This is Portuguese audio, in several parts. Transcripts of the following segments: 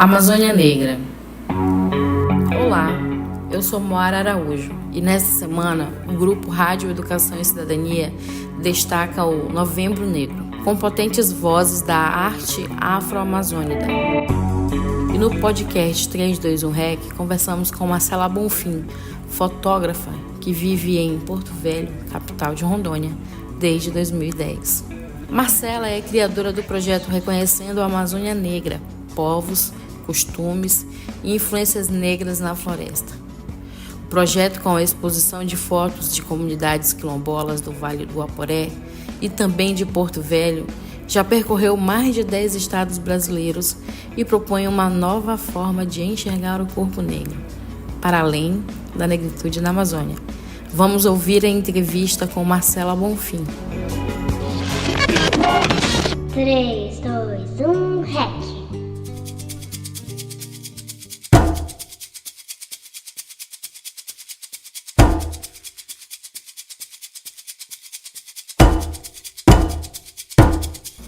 Amazônia Negra. Olá, eu sou Moara Araújo e nesta semana o grupo Rádio Educação e Cidadania destaca o Novembro Negro, com potentes vozes da arte afro-amazônica. E no podcast 321 REC conversamos com Marcela Bonfim, fotógrafa que vive em Porto Velho, capital de Rondônia, desde 2010. Marcela é criadora do projeto Reconhecendo a Amazônia Negra, povos, costumes e influências negras na floresta. O projeto, com a exposição de fotos de comunidades quilombolas do Vale do Aporé e também de Porto Velho, já percorreu mais de 10 estados brasileiros e propõe uma nova forma de enxergar o corpo negro, para além da negritude na Amazônia. Vamos ouvir a entrevista com Marcela Bonfim. 3, 2, 1, REC.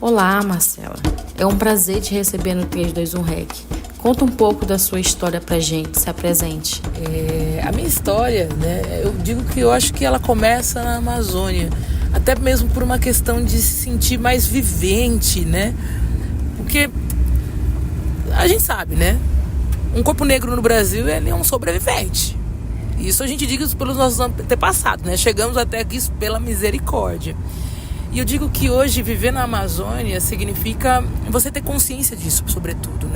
Olá, Marcela. É um prazer te receber no 321 REC. Conta um pouco da sua história pra gente, se apresente. A minha história, eu digo que eu acho que ela começa na Amazônia, até mesmo por uma questão de se sentir mais vivente, Porque a gente sabe, um corpo negro no Brasil, ele é um sobrevivente. Isso a gente diz pelos nossos antepassados, Chegamos até aqui pela misericórdia. E eu digo que hoje viver na Amazônia significa você ter consciência disso, sobretudo,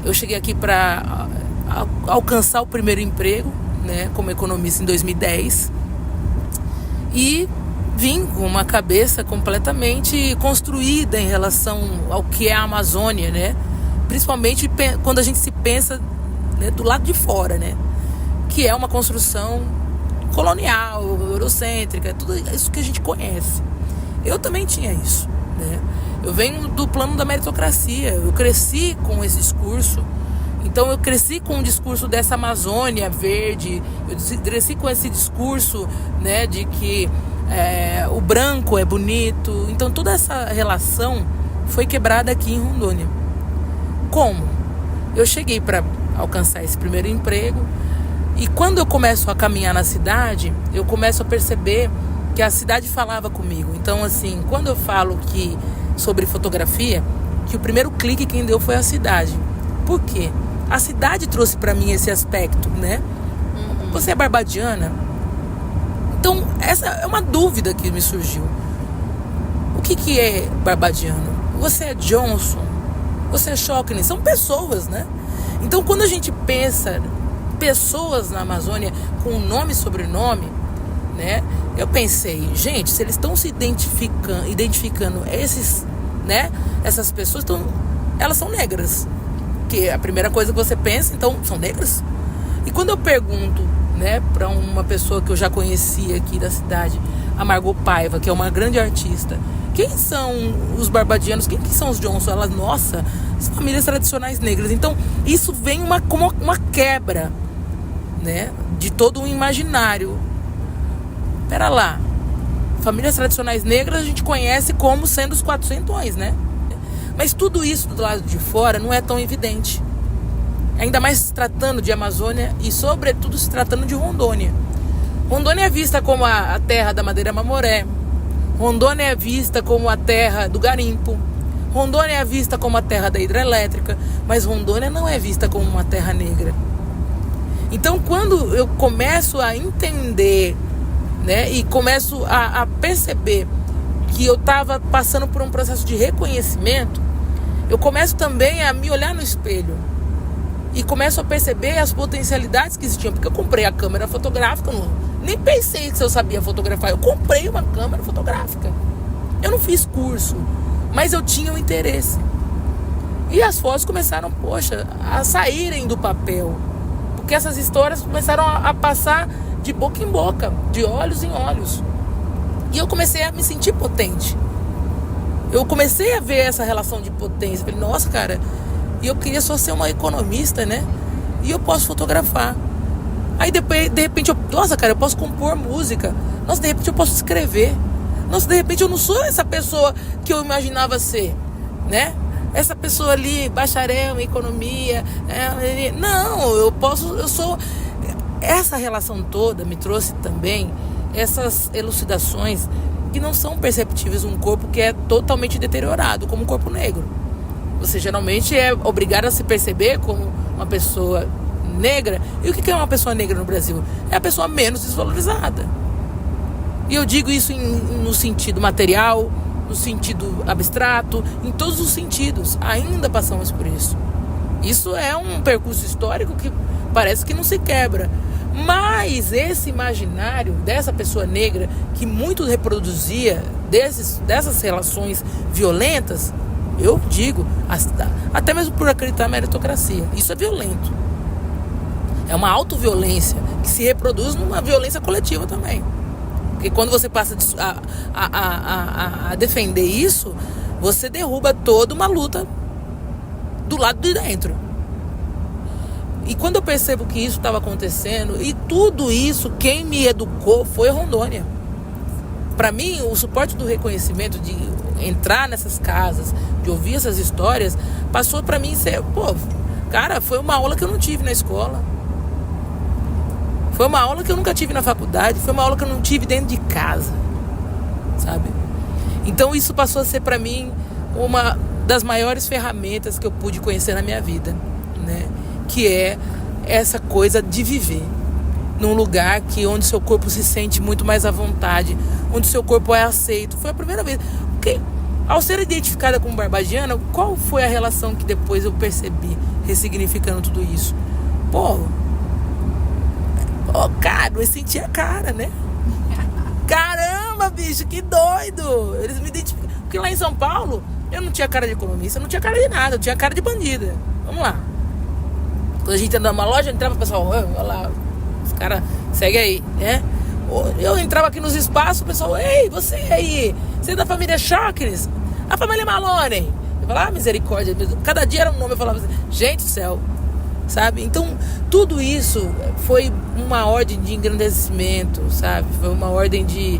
Eu cheguei aqui para alcançar o primeiro emprego, como economista em 2010. E vim com uma cabeça completamente construída em relação ao que é a Amazônia, Principalmente quando a gente se pensa, do lado de fora, Que é uma construção colonial, eurocêntrica, tudo isso que a gente conhece. Eu também tinha isso, Eu venho do plano da meritocracia, eu cresci com esse discurso. Então eu cresci com o discurso dessa Amazônia verde, eu cresci com esse discurso, de que o branco é bonito. Então toda essa relação foi quebrada aqui em Rondônia. Como? Eu cheguei para alcançar esse primeiro emprego e quando eu começo a caminhar na cidade, eu começo a perceber que a cidade falava comigo. Então, assim, quando eu falo sobre fotografia, que o primeiro clique quem deu foi a cidade. Por quê? A cidade trouxe para mim esse aspecto, Você é barbadiana? Então, essa é uma dúvida que me surgiu. O que é barbadiano? Você é Johnson? Você é Shockney? São pessoas, Então, quando a gente pensa pessoas na Amazônia com nome e sobrenome, eu pensei, gente, se eles estão se identificando essas pessoas, então elas são negras. Que é a primeira coisa que você pensa, então são negras. E quando eu pergunto, para uma pessoa que eu já conhecia aqui da cidade, a Margot Paiva, que é uma grande artista, quem são os barbadianos, quem que são os Johnson? Elas, nossa, as famílias tradicionais negras. Então isso vem como uma quebra, de todo um imaginário. Pera lá, famílias tradicionais negras a gente conhece como sendo os quatrocentões, Mas tudo isso do lado de fora não é tão evidente. Ainda mais se tratando de Amazônia e sobretudo se tratando de Rondônia. Rondônia é vista como a terra da madeira mamoré. Rondônia é vista como a terra do garimpo. Rondônia é vista como a terra da hidrelétrica. Mas Rondônia não é vista como uma terra negra. Então quando eu começo a entender, e começo a perceber que eu estava passando por um processo de reconhecimento, eu começo também a me olhar no espelho e começo a perceber as potencialidades que existiam, porque eu comprei a câmera fotográfica, nem pensei se eu sabia fotografar, eu comprei uma câmera fotográfica, eu não fiz curso, mas eu tinha um interesse, e as fotos começaram, a saírem do papel, porque essas histórias começaram a passar de boca em boca, de olhos em olhos. E eu comecei a me sentir potente. Eu comecei a ver essa relação de potência. Falei, nossa, cara, e eu queria só ser uma economista, E eu posso fotografar. Aí depois, de repente, eu posso compor música. Nossa, de repente eu posso escrever. Nossa, de repente eu não sou essa pessoa que eu imaginava ser, essa pessoa ali, bacharel em economia, não, eu sou... Essa relação toda me trouxe também essas elucidações que não são perceptíveis num corpo que é totalmente deteriorado, como o corpo negro. Você geralmente é obrigado a se perceber como uma pessoa negra. E o que é uma pessoa negra no Brasil? É a pessoa menos desvalorizada. E eu digo isso no sentido material, no sentido abstrato, em todos os sentidos. Ainda passamos por isso. Isso é um percurso histórico que parece que não se quebra. Mas esse imaginário dessa pessoa negra que muito reproduzia dessas relações violentas, eu digo, até mesmo por acreditar na meritocracia, isso é violento. É uma autoviolência que se reproduz numa violência coletiva também. Porque quando você passa a defender isso, você derruba toda uma luta do lado de dentro. E quando eu percebo que isso estava acontecendo, e tudo isso, quem me educou foi Rondônia. Para mim, o suporte do reconhecimento, de entrar nessas casas, de ouvir essas histórias, passou para mim ser, cara, foi uma aula que eu não tive na escola. Foi uma aula que eu nunca tive na faculdade, foi uma aula que eu não tive dentro de casa, sabe? Então isso passou a ser para mim uma das maiores ferramentas que eu pude conhecer na minha vida, né? Que é essa coisa de viver num lugar onde seu corpo se sente muito mais à vontade, onde seu corpo é aceito. Foi a primeira vez. Porque, ao ser identificada como barbadiana, qual foi a relação que depois eu percebi, ressignificando tudo isso? Cara, eu senti a cara, né? Caramba, bicho, que doido! Eles me identificam. Porque lá em São Paulo, eu não tinha cara de economista, eu não tinha cara de nada, eu tinha cara de bandida. Vamos lá. Quando a gente entrava numa loja, entrava o pessoal, olha lá, os caras, segue aí, né? Eu entrava aqui nos espaços, o pessoal, ei, você aí, você é da família Chacres? A família Maloney. Eu falava, misericórdia, cada dia era um nome, eu falava assim, gente do céu, sabe? Então, tudo isso foi uma ordem de engrandecimento, sabe? Foi uma ordem de...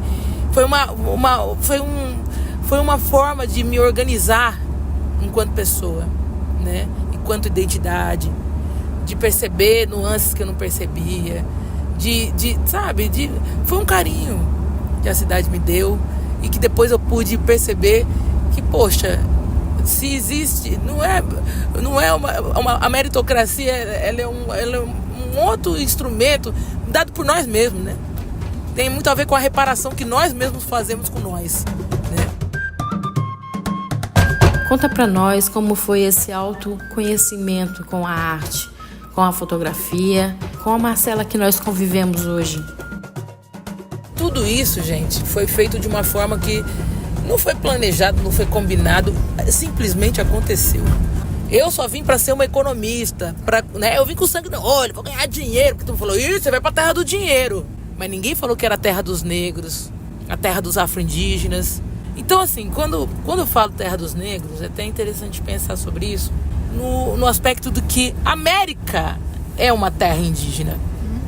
Foi uma forma de me organizar enquanto pessoa, né? Enquanto identidade, de perceber nuances que eu não percebia, foi um carinho que a cidade me deu e que depois eu pude perceber que, poxa, se existe, não é a meritocracia, ela é um outro instrumento dado por nós mesmos, né? Tem muito a ver com a reparação que nós mesmos fazemos com nós, né? Conta pra nós como foi esse autoconhecimento com a arte, com a fotografia, com a Marcela que nós convivemos hoje. Tudo isso, gente, foi feito de uma forma que não foi planejado, não foi combinado, simplesmente aconteceu. Eu só vim para ser uma economista, né? Eu vim com sangue no olho, vou ganhar dinheiro, porque tu falou, você vai pra terra do dinheiro. Mas ninguém falou que era a terra dos negros, a terra dos afro-indígenas. Então, assim, quando eu falo terra dos negros, é até interessante pensar sobre isso, no aspecto do que a América é uma terra indígena.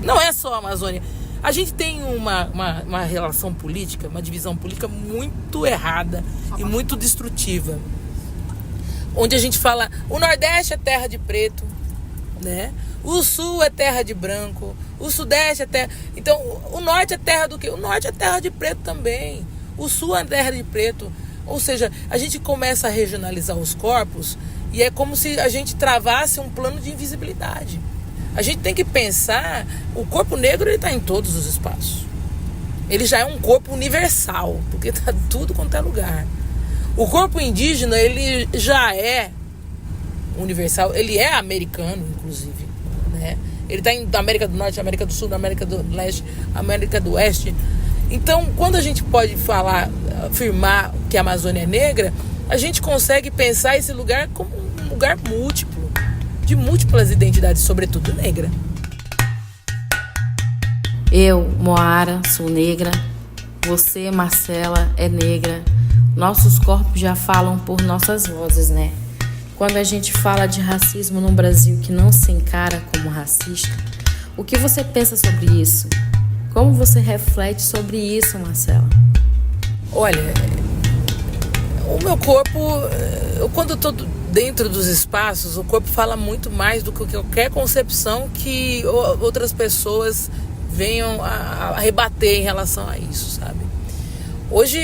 Não é só a Amazônia. A gente tem uma relação política, uma divisão política muito errada e muito destrutiva. Onde a gente fala, o Nordeste é terra de preto, né? O Sul é terra de branco, o Sudeste é terra... Então, o Norte é terra do quê? O Norte é terra de preto também. O Sul é terra de preto. Ou seja, a gente começa a regionalizar os corpos e é como se a gente travasse um plano de invisibilidade. A gente tem que pensar, o corpo negro ele está em todos os espaços. Ele já é um corpo universal, porque está tudo quanto é lugar. O corpo indígena, ele já é universal, ele é americano, inclusive, né? Ele está na América do Norte, América do Sul, na América do Leste, América do Oeste. Então, quando a gente pode afirmar que a Amazônia é negra, a gente consegue pensar esse lugar como um lugar múltiplo, de múltiplas identidades, sobretudo negra. Eu, Moara, sou negra. Você, Marcela, é negra. Nossos corpos já falam por nossas vozes, né? Quando a gente fala de racismo num Brasil que não se encara como racista, o que você pensa sobre isso? Como você reflete sobre isso, Marcela? Olha, o meu corpo, quando eu tô dentro dos espaços, o corpo fala muito mais do que qualquer concepção que outras pessoas venham a rebater em relação a isso, sabe? Hoje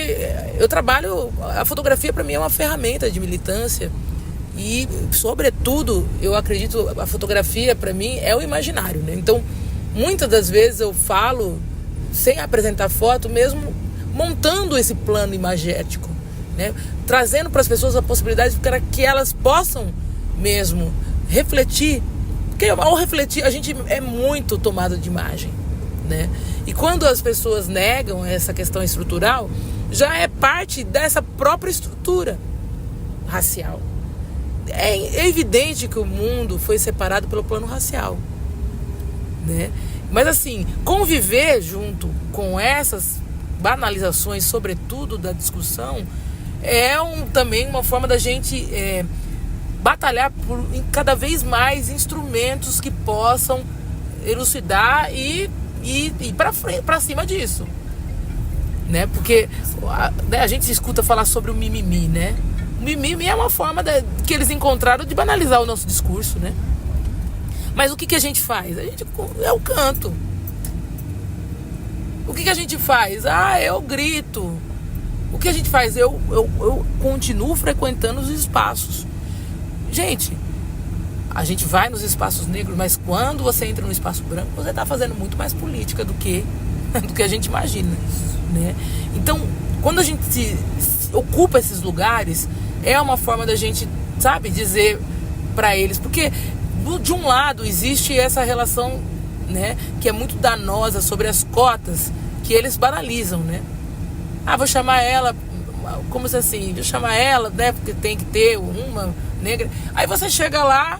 eu trabalho, a fotografia para mim é uma ferramenta de militância e, sobretudo, eu acredito, a fotografia para mim é o imaginário, né? Então, muitas das vezes eu falo sem apresentar foto, mesmo montando esse plano imagético, né? Trazendo para as pessoas a possibilidade para que elas possam mesmo refletir, porque ao refletir a gente é muito tomado de imagem, né? E quando as pessoas negam essa questão estrutural, já é parte dessa própria estrutura racial. É evidente que o mundo foi separado pelo plano racial, né? Mas assim, conviver junto com essas banalizações, sobretudo da discussão, é também uma forma da gente batalhar por cada vez mais instrumentos que possam elucidar e ir para cima disso, né? Porque a gente se escuta falar sobre o mimimi, né? O mimimi é uma forma que eles encontraram de banalizar o nosso discurso, né? Mas o que a gente faz? É o canto. O que a gente faz? Eu grito. O que a gente faz? Eu continuo frequentando os espaços. Gente, a gente vai nos espaços negros, mas quando você entra no espaço branco, você está fazendo muito mais política do que a gente imagina, né? Então, quando a gente ocupa esses lugares, é uma forma da gente, sabe, dizer para eles, porque de um lado existe essa relação, né, que é muito danosa sobre as cotas que eles banalizam, né? Vou chamar ela, como se assim, vou chamar ela, né, porque tem que ter uma negra. Aí você chega lá,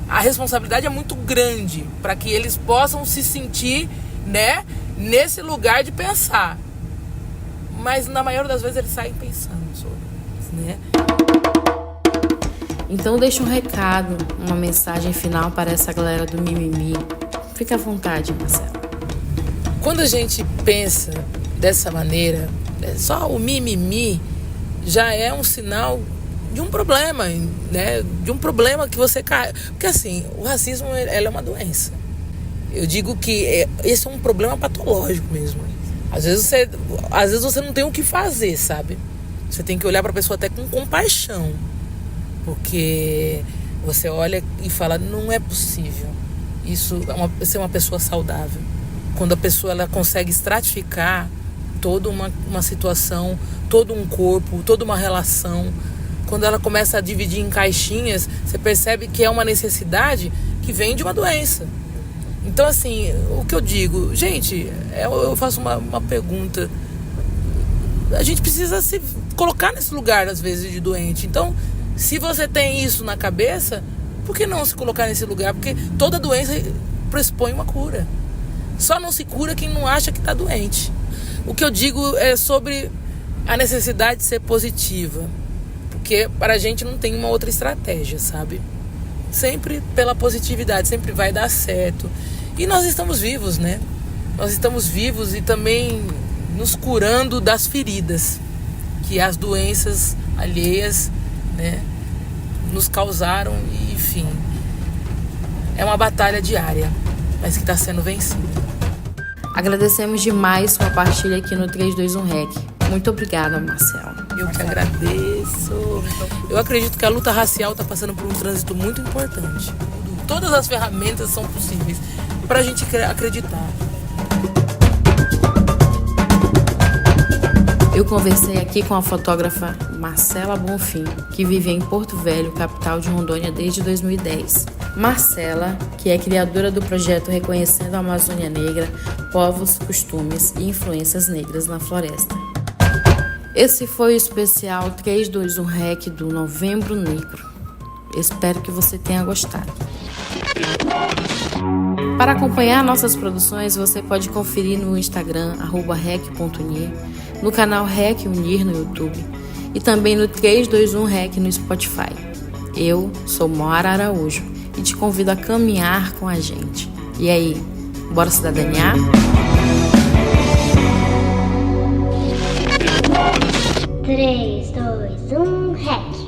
a responsabilidade é muito grande para que eles possam se sentir, né, nesse lugar de pensar. Mas na maioria das vezes eles saem pensando sobre isso, né? Então deixa um recado, uma mensagem final para essa galera do mimimi. Fica à vontade, Marcelo. Quando a gente pensa dessa maneira, só o mimimi já é um sinal de um problema, né? De um problema que você cai. Porque assim, o racismo é uma doença. Eu digo que esse é um problema patológico mesmo. Às vezes você não tem o que fazer, sabe? Você tem que olhar para a pessoa até com compaixão. Porque você olha e fala, não é possível isso ser uma pessoa saudável. Quando a pessoa ela consegue estratificar toda uma situação, todo um corpo, toda uma relação. Quando ela começa a dividir em caixinhas, você percebe que é uma necessidade que vem de uma doença. Então, assim, o que eu digo, gente, eu faço uma pergunta. A gente precisa se colocar nesse lugar, às vezes, de doente. Então, se você tem isso na cabeça, por que não se colocar nesse lugar? Porque toda doença pressupõe uma cura. Só não se cura quem não acha que está doente. O que eu digo é sobre a necessidade de ser positiva. Porque para a gente não tem uma outra estratégia, sabe? Sempre pela positividade, sempre vai dar certo. E nós estamos vivos, né? Nós estamos vivos e também nos curando das feridas que as doenças alheias, né, nos causaram. E, enfim, é uma batalha diária, mas que está sendo vencida. Agradecemos demais sua partilha aqui no 321 REC. Muito obrigada, Marcelo. Eu que agradeço. Eu acredito que a luta racial está passando por um trânsito muito importante. Todas as ferramentas são possíveis para a gente acreditar. Eu conversei aqui com a fotógrafa Marcela Bonfim, que vive em Porto Velho, capital de Rondônia, desde 2010. Marcela, que é criadora do projeto Reconhecendo a Amazônia Negra, Povos, Costumes e Influências Negras na Floresta. Esse foi o especial 321 REC do Novembro Negro. Espero que você tenha gostado. Para acompanhar nossas produções, você pode conferir no Instagram, @rec.unir, no canal REC Unir no YouTube e também no 321 REC no Spotify. Eu sou Moara Araújo e te convido a caminhar com a gente. E aí, bora cidadaniar? 3, 2, 1, REC.